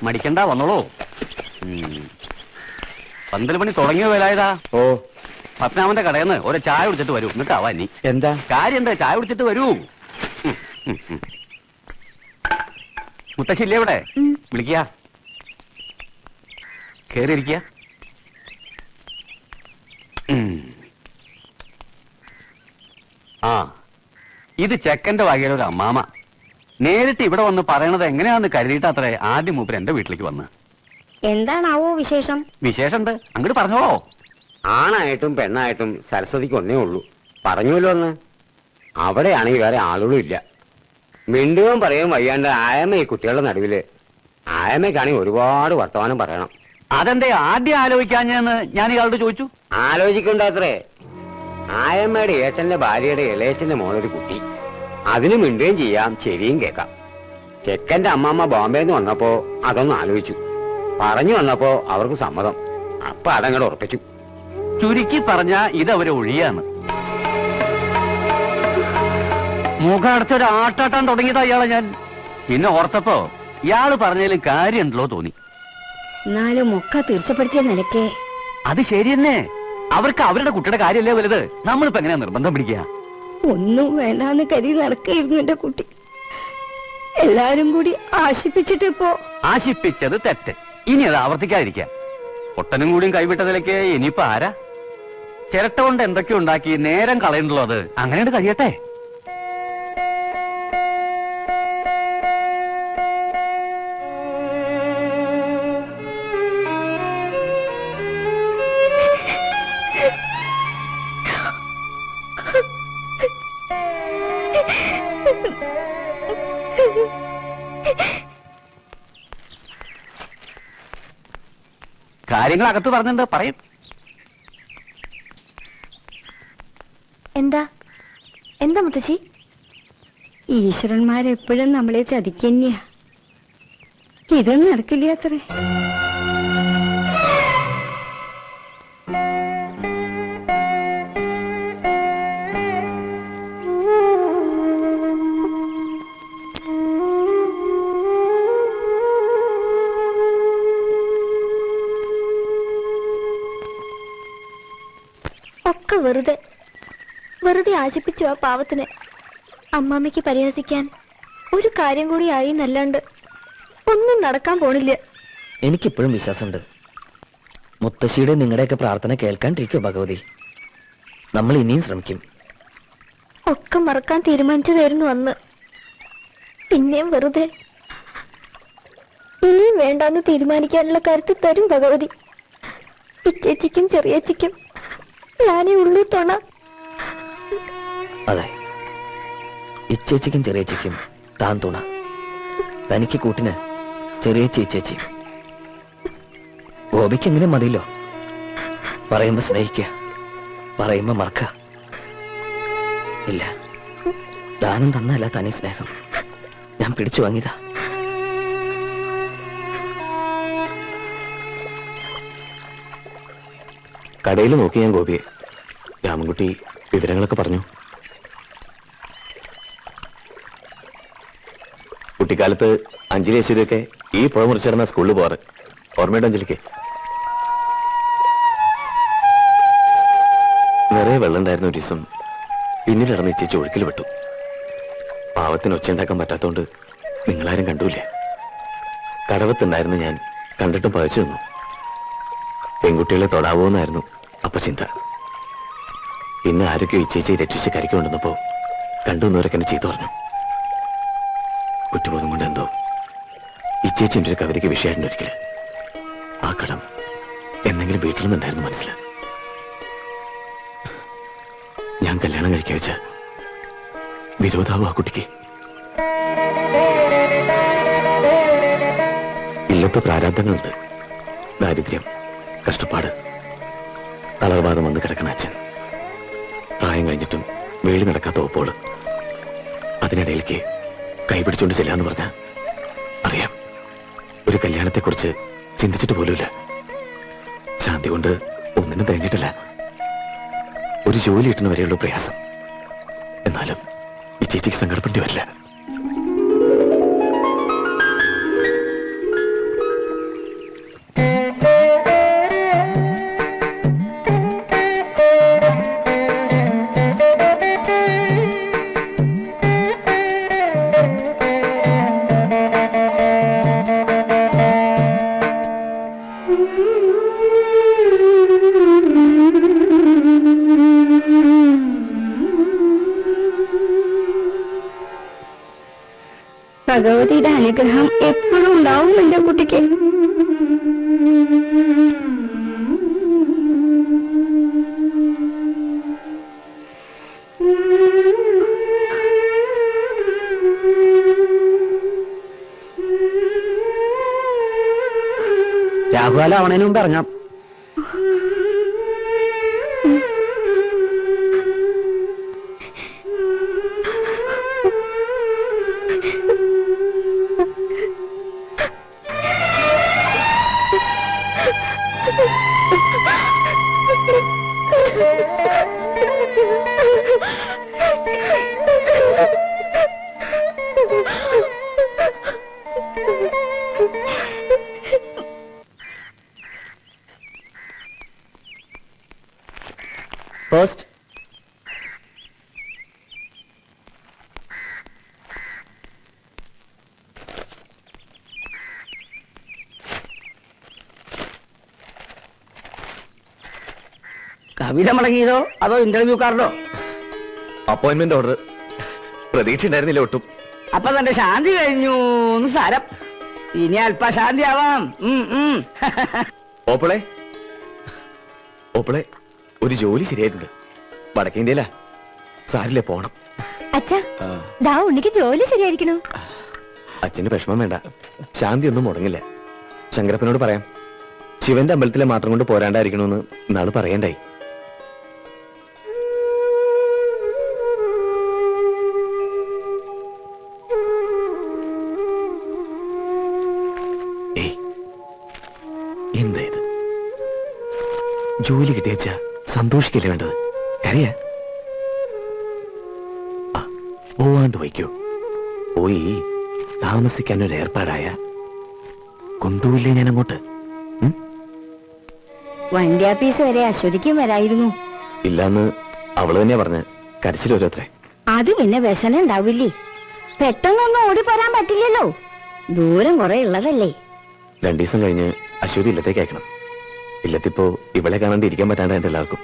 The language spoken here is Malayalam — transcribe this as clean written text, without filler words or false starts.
മടിക്കണ്ട, വന്നോളൂ. 12 മണി തുടങ്ങിയ വേലായതാ. ഓ, പത്മനാഭന്റെ കടയിൽ നിന്ന് ഒരു ചായ കുടിച്ചിട്ട് വരൂ. എന്നിട്ട് ആവാ നീ. എന്താ കാര്യം? എന്താ? ചായ കുടിച്ചിട്ട് വരൂ. മുത്തശ്ശില്ലേ ഇവിടെ? വിളിക്കുക. കേറിയിരിക്കുക. ആ, ഇത് ചെക്കന്റെ വകയിലെ ഒരു അമ്മാമ. നേരിട്ട് ഇവിടെ വന്ന് പറയണത് എങ്ങനെയാന്ന് കരുതിയിട്ടത്രേ ആദ്യം മൂപ്പര് എന്റെ വീട്ടിലേക്ക് വന്ന്. എന്താണാവോ വിശേഷം? വിശേഷമുണ്ട്, അങ്ങോട്ട് പറഞ്ഞോളോ. ആണായിട്ടും പെണ്ണായിട്ടും സരസ്വതിക്ക് ഒന്നേ ഉള്ളൂ. പറഞ്ഞുല്ലോ അന്ന്. അവിടെയാണെങ്കിൽ വേറെ ആളുകളും ഇല്ല. മിണ്ടുകയും പറയുകയും വയ്യാണ്ട് ആയമ്മ ഈ കുട്ടികളുടെ നടുവില്. ആയമ്മയ്ക്കാണെങ്കിൽ ഒരുപാട് വർത്തമാനം പറയണം. അതെന്തേ ആദ്യം ആലോചിക്കാഞ്ഞെന്ന് ഞാൻ ഇയാളോട് ചോദിച്ചു. ആലോചിക്കണ്ടത്രേ. ആയമ്മയുടെ ഏച്ചന്റെ ഭാര്യയുടെ ഇളയച്ചന്റെ മോളൊരു കുട്ടി. അതിന് മിണ്ടുകയും ചെയ്യാം, ശരിയും കേൾക്കാം. ചെക്കന്റെ അമ്മമ്മ ബോംബെന്ന് വന്നപ്പോ അതൊന്ന് ആലോചിച്ചു. പറഞ്ഞു വന്നപ്പോ അവർക്ക് സമ്മതം. അപ്പൊ അതങ്ങോട്ട് ഉറപ്പിച്ചു. ചുരുക്കി പറഞ്ഞ ഇതവരെ ഒഴിയാന്ന്. മുഖം അടച്ചൊരു ആട്ടാട്ടാൻ തുടങ്ങിയതാ ഇയാളെ ഞാൻ. പിന്നെ ഓർത്തപ്പോ ഇയാള് പറഞ്ഞതിൽ കാര്യമുണ്ടല്ലോ തോന്നി. എന്നാലും ഒക്കെ തീർച്ചപ്പെടുത്തിയ നിലക്കേ അത് ശരി തന്നെ. അവർക്ക് അവരുടെ കുട്ടിയുടെ കാര്യമല്ലേ വലുത്. നമ്മളിപ്പോ എങ്ങനെയാ നിർബന്ധം പിടിക്കുക? ഒന്നും വേണ്ടാന്ന് കരുതി നടക്കായിരുന്നു എന്റെ കുട്ടി. എല്ലാരും കൂടി ആശിപ്പിച്ചിട്ട് ഇപ്പോ. ആശിപ്പിച്ചത് തെറ്റ്. ഇനി അത് ആവർത്തിക്കാതിരിക്കാം. ഒട്ടനും കൂടിയും കൈവിട്ടതിലേക്ക് ഇനിയിപ്പോ ആരാ? ചിരട്ട കൊണ്ട് എന്തൊക്കെ ഉണ്ടാക്കി നേരം കളയണ്ടല്ലോ. അത് അങ്ങനെയുണ്ട്, കഴിയട്ടെ. കാര്യങ്ങൾ അകത്ത് പറഞ്ഞിട്ടുണ്ട്, പറയും. എന്താ എന്താ മുത്തശ്ശി? ഈശ്വരന്മാരെപ്പോഴും നമ്മളെ ചതിക്കന്നെയാ. ഇതൊന്നും നടക്കില്ല അത്രേ. ഒക്കെ വെറുതെ വെറുതെ ആശിപ്പിച്ചു ആ പാവത്തിന്. അമ്മാമ്മയ്ക്ക് പരിഹസിക്കാൻ ഒരു കാര്യം കൂടി ആയി എന്നല്ലാണ്ട് ഒന്നും നടക്കാൻ പോണില്ല. എനിക്കിപ്പോഴും വിശ്വാസമുണ്ട്. മുത്തശ്ശിയുടെ നിങ്ങളുടെയൊക്കെ പ്രാർത്ഥന കേൾക്കാണ്ടിരിക്കോ ഭഗവതി? നമ്മൾ ഇനിയും ശ്രമിക്കും. ഒക്കെ മറക്കാൻ തീരുമാനിച്ചതായിരുന്നു അന്ന്. പിന്നെയും വെറുതെ. ഇനിയും വേണ്ടാന്ന് തീരുമാനിക്കാനുള്ള കരുത്ത് തരും ഭഗവതി. ഇച്ചേച്ചിക്കും ചെറിയച്ചിക്കും ഞാനേ ഉള്ളൂ തുണ. അതെ, ഇച്ചേച്ചിക്കും ചെറിയച്ചിക്കും താൻ തുണ. തനിക്ക് കൂട്ടിന് ചെറിയച്ചി ഇച്ചേച്ചി. ഗോപിക്ക് എങ്ങനെ മതിയല്ലോ. പറയുമ്പോ സ്നേഹിക്കുക, പറയുമ്പോ മറക്ക. ഇല്ല, ദാനം തന്നല്ല തനി സ്നേഹം. ഞാൻ പിടിച്ചു വാങ്ങിയതാ. കടയിൽ നോക്കി ഞാൻ ഗോപിയെ. രാമൻകുട്ടി വിവരങ്ങളൊക്കെ പറഞ്ഞു. കുട്ടിക്കാലത്ത് അഞ്ജലി യേശുദൊക്കെ ഈ പുഴ മുറിച്ചിടന്ന സ്കൂളിൽ പോവാറ്. ഓർമ്മയുണ്ട് അഞ്ജലിക്ക്? നിറയെ വെള്ളം ഉണ്ടായിരുന്ന ഒരു ദിവസം പിന്നീട് ഇടന്ന് ഇച്ചേച്ചി ഒഴുക്കിൽ വിട്ടു. പാവത്തിന് ഒച്ച ഉണ്ടാക്കാൻ പറ്റാത്തോണ്ട് നിങ്ങളാരും കണ്ടൂല്ല. കടവത്തുണ്ടായിരുന്നു ഞാൻ. കണ്ടിട്ടും പകച്ചു നിന്നു. പെൺകുട്ടികളെ തൊടാവോന്നായിരുന്നു അപ്പൊ ചിന്ത. പിന്നെ ആരൊക്കെ ഇച്ചേച്ചി രക്ഷിച്ച് കരയ്ക്ക് കൊണ്ടുവന്നപ്പോ കണ്ടുവന്നവരൊക്കെ എന്നെ ചെയ്തു പറഞ്ഞു. കുറ്റബോധം കൊണ്ട് എന്തോ ഇച്ചേച്ചിന്റെ ഒരു കവിതയ്ക്ക് വിഷയമായിരുന്നു ഒരിക്കല്. ആ കടം എന്തെങ്കിലും വീട്ടിൽ നിന്നുണ്ടായിരുന്നു മനസ്സിൽ. ഞാൻ കല്യാണം കഴിക്കാൻ വെച്ച വിരോധാവും ആ കുട്ടിക്ക്. ഇല്ലത്തെ പ്രാരാബ്ദങ്ങളുണ്ട്. ദാരിദ്ര്യം, കഷ്ടപ്പാട്, തളർവാദം വന്ന് കിടക്കണ അച്ഛൻ, പ്രായം കഴിഞ്ഞിട്ടും വേളി നടക്കാത്ത ഒപ്പോള്. അതിനിടയിലേക്ക് കൈപിടിച്ചുകൊണ്ട് ചെല്ലാന്ന് പറഞ്ഞ അറിയാം. ഒരു കല്യാണത്തെക്കുറിച്ച് ചിന്തിച്ചിട്ട് പോലുമില്ല. ശാന്തി കൊണ്ട് ഒന്നിനും തേഞ്ഞിട്ടില്ല. ഒരു ജോലി കിട്ടുന്ന വരെയുള്ള പ്രയാസം. എന്നാലും ഈ ചേച്ചിക്ക് സങ്കടപ്പെടേണ്ടി വരില്ല. ഭഗവതിയുടെ അനുഗ്രഹം എപ്പോഴും ഉണ്ടാവും എന്റെ കുട്ടിക്ക്. രാഹുകാലം ആവണേന് മുമ്പ് ഇറങ്ങാം. പോസ്റ്റ്. കവിത മുടങ്ങിയതോ അതോ ഇന്റർവ്യൂ കാർഡോ? Appointment order. പ്രതീക്ഷ ഉണ്ടായിരുന്നില്ല ഒട്ടും. അപ്പൊ തന്റെ ശാന്തി കഴിഞ്ഞു എന്ന് സാരം. ഇനി അല്പ ശാന്തി ആവാം. ഓപ്പിളെ ഓപ്പിളെ ഒരു ജോലി ശരിയായിട്ടുണ്ട്. വടക്കേ ഇന്ത്യയിലാ. സാരില്ലേ പോണം. അച്ഛാ, ദാ ഉണ്ണിക്ക് ജോലി ശരിയായിരിക്കണോ? അച്ഛന് വിഷമം വേണ്ട. ശാന്തി ഒന്നും മുടങ്ങില്ല. ശങ്കരപ്പനോട് പറയാം. ശിവന്റെ അമ്പലത്തിലെ മാത്രം കൊണ്ട് പോരാണ്ടായിരിക്കണമെന്ന് ഇന്നാള് പറയണ്ടായി. എന്താ ഇത്? ജോലി കിട്ടിയച്ച സന്തോഷിക്കല്ലേ വേണ്ടത്? അറിയാ പോവാണ്ട് വയ്ക്കോ. പോയി താമസിക്കാനൊരു ഏർപ്പാടായ കൊണ്ടുപോയില്ലേ ഞാൻ അങ്ങോട്ട്? വണ്ടി ആപ്പീസ് വരെ അശ്വതിക്കും വരായിരുന്നു. ഇല്ലാന്ന് അവള് തന്നെയാ പറഞ്ഞ്. കരച്ചിലോരത്രേ. അത് പിന്നെ വ്യസനം ഉണ്ടാവില്ലേ? പെട്ടെന്നൊന്നും ഓടിപ്പോരാൻ പറ്റില്ലല്ലോ. ദൂരം കുറെ ഉള്ളതല്ലേ. 2 ദിവസം കഴിഞ്ഞ് അശ്വതി ഇല്ലത്തേക്ക് അയക്കണം. ഇല്ലത്തിപ്പോ ഇവളെ കാണാണ്ട് ഇരിക്കാൻ പറ്റാണ്ട് എല്ലാവർക്കും.